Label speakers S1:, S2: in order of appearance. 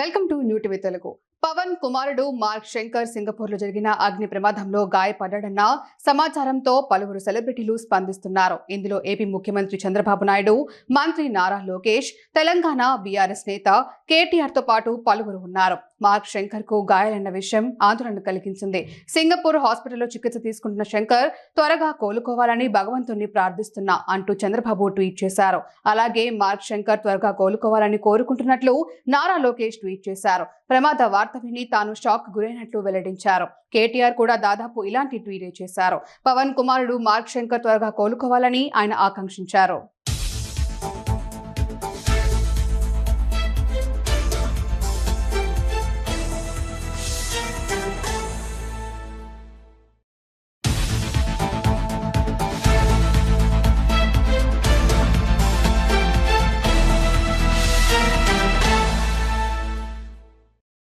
S1: Welcome to new TV Telugu. Pawan కుమారుడు Mark Shankar Singapore లో జరిగిన అగ్ని ప్రమాదంలో గాయపడ్డాడన్న సమాచారంతో పలువురు సెలబ్రిటీలు స్పందిస్తున్నారు. ఇందులో ఏపీ ముఖ్యమంత్రి చంద్రబాబు నాయుడు, మంత్రి నారా లోకేష్, తెలంగాణ బీఆర్ఎస్ నేత కేటీఆర్ తో పాటు పలువురు ఉన్నారు. మార్క్ శంకర్ కు గాయాలన్న విషయం ఆందోళన కలిగించింది. సింగపూర్ హాస్పిటల్లో చికిత్స తీసుకుంటున్న శంకర్ త్వరగా కోలుకోవాలని భగవంతుణ్ణి ప్రార్థిస్తున్నా అంటూ చంద్రబాబు ట్వీట్ చేశారు. అలాగే మార్క్ శంకర్ త్వరగా కోలుకోవాలని కోరుకుంటున్నట్లు నారా లోకేష్ ట్వీట్ చేశారు. ప్రమాద వార్త విని తాను షాక్ గురైనట్లు వెల్లడించారు. కేటీఆర్ కూడా దాదాపు ఇలాంటి ట్వీట్ చేశారు. పవన్ కుమారుడు మార్క్ శంకర్ త్వరగా కోలుకోవాలని ఆయన ఆకాంక్షించారు.